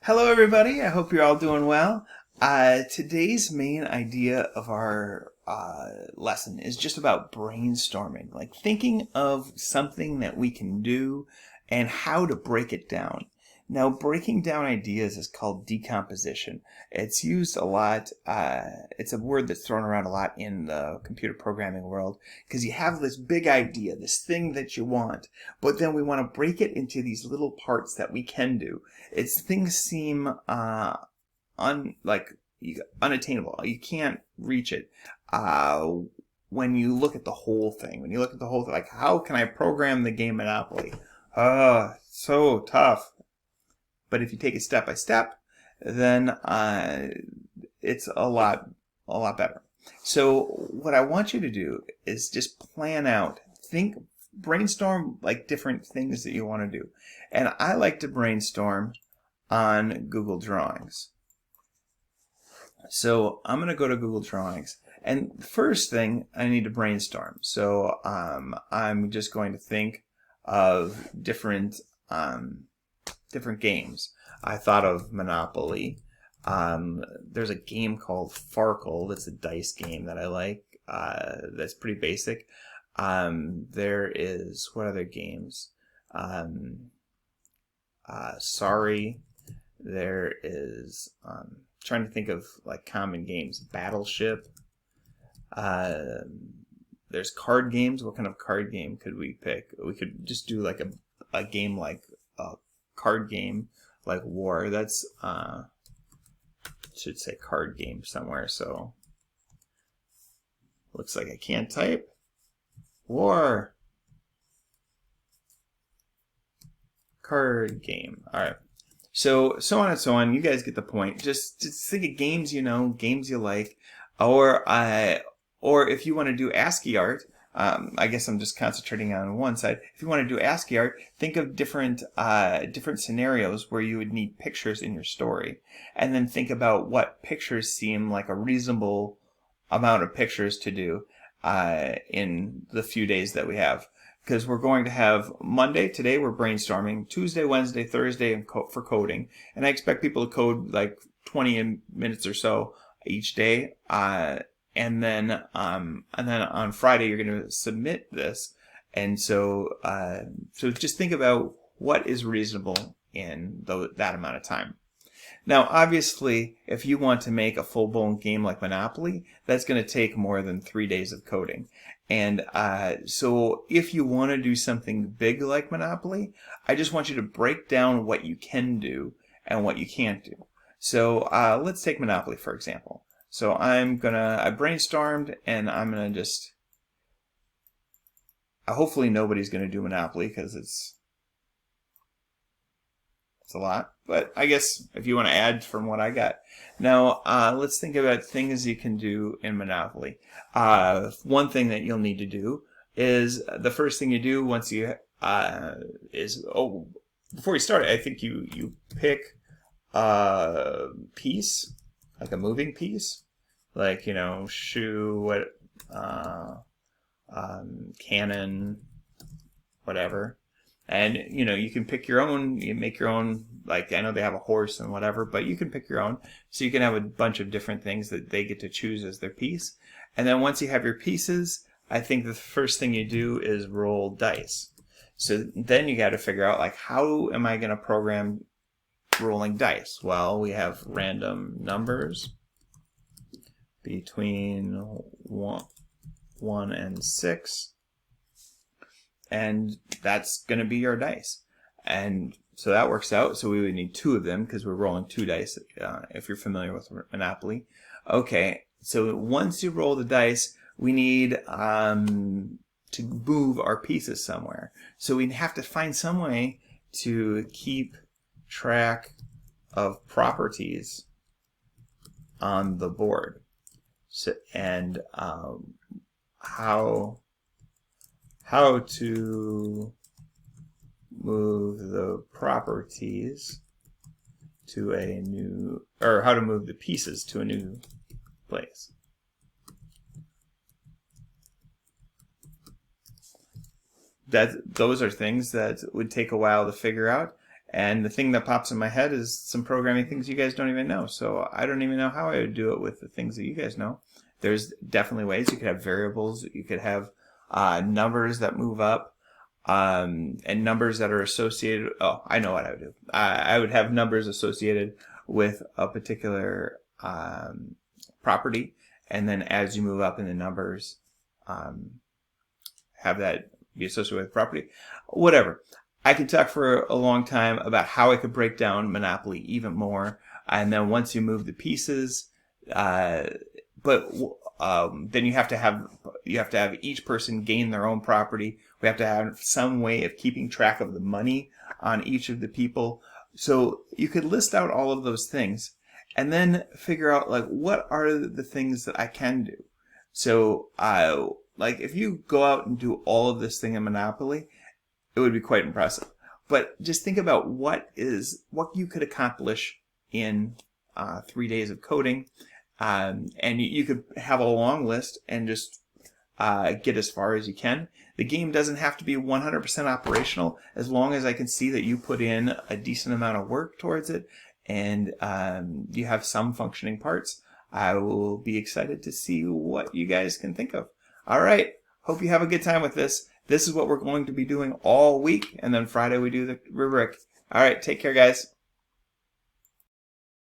Hello everybody, I hope you're all doing well. Today's main idea of our lesson is just about brainstorming, like thinking of something that we can do and how to break it down. Now, breaking down ideas is called decomposition. It's used a lot, it's a word that's thrown around a lot in the computer programming world because you have this big idea, this thing that you want, but then we want to break it into these little parts that we can do. Things seem unattainable. You can't reach it when you look at the whole thing. When you look at the whole thing, like how can I program the game Monopoly? So tough. But if you take it step by step, then it's a lot better. So what I want you to do is just plan out, brainstorm like different things that you want to do. And I like to brainstorm on Google Drawings. So I'm going to go to Google Drawings. And the first thing I need to brainstorm. So I'm just going to think of different games. I thought of Monopoly. There's a game called Farkle that's a dice game that I like. That's pretty basic. There is, what other games? Sorry. There is, trying to think of like common games. Battleship. There's card games. What kind of card game could we pick? We could just do like a game like a card game like War. That's should say card game somewhere, so looks like I can't type. War card game. Alright. So on and so on. You guys get the point. Just think of games you know, games you like, or if you want to do ASCII art. I guess I'm just concentrating on one side. If you want to do ASCII art, think of different scenarios where you would need pictures in your story, and then think about what pictures seem like a reasonable amount of pictures to do in the few days that we have. Because we're going to have Monday, today we're brainstorming, Tuesday, Wednesday, Thursday for coding, and I expect people to code like 20 minutes or so each day. And then on Friday you're going to submit this, and so just think about what is reasonable in that amount of time. Now, obviously, if you want to make a full-blown game like Monopoly, that's going to take more than 3 days of coding. And so if you want to do something big like Monopoly, I just want you to break down what you can do and what you can't do. So let's take Monopoly, for example. So I brainstormed, and I'm gonna just, hopefully nobody's gonna do Monopoly because it's a lot, but I guess if you want to add from what I got. Now let's think about things you can do in Monopoly. One thing that you'll need to do is, the first thing you do once you before you start, I think you pick a piece, like a moving piece, like, you know, shoe, cannon, whatever. And, you know, you can pick your own, you make your own, like, I know they have a horse and whatever, but you can pick your own. So you can have a bunch of different things that they get to choose as their piece. And then once you have your pieces, I think the first thing you do is roll dice. So then you got to figure out, like, how am I going to program rolling dice? Well, we have random numbers between 1 and 6, and that's going to be your dice. And so that works out. So we would need 2 of them because we're rolling 2 dice, if you're familiar with Monopoly. Okay, so once you roll the dice, we need to move our pieces somewhere. So we have to find some way to keep track of properties on the board. So, and how to move the properties to a new, or how to move the pieces to a new place. Those are things that would take a while to figure out, And the thing that pops in my head is some programming things you guys don't even know. So I don't even know how I would do it with the things that you guys know. There's definitely ways. You could have variables. You could have numbers that move up, and numbers that are associated. Oh, I know what I would do. I would have numbers associated with a particular property, and then as you move up in the numbers, have that be associated with property. Whatever. I could talk for a long time about how I could break down Monopoly even more, and then once you move the pieces, but then you have to have each person gain their own property. We have to have some way of keeping track of the money on each of the people. So you could list out all of those things, and then figure out like what are the things that I can do. So like if you go out and do all of this thing in Monopoly, it would be quite impressive. But just think about what you could accomplish in 3 days of coding. And you could have a long list and just get as far as you can. The game doesn't have to be 100% operational, as long as I can see that you put in a decent amount of work towards it and you have some functioning parts. I will be excited to see what you guys can think of. All right. Hope you have a good time with this. This is what we're going to be doing all week, and then Friday we do the rubric. All right. Take care, guys.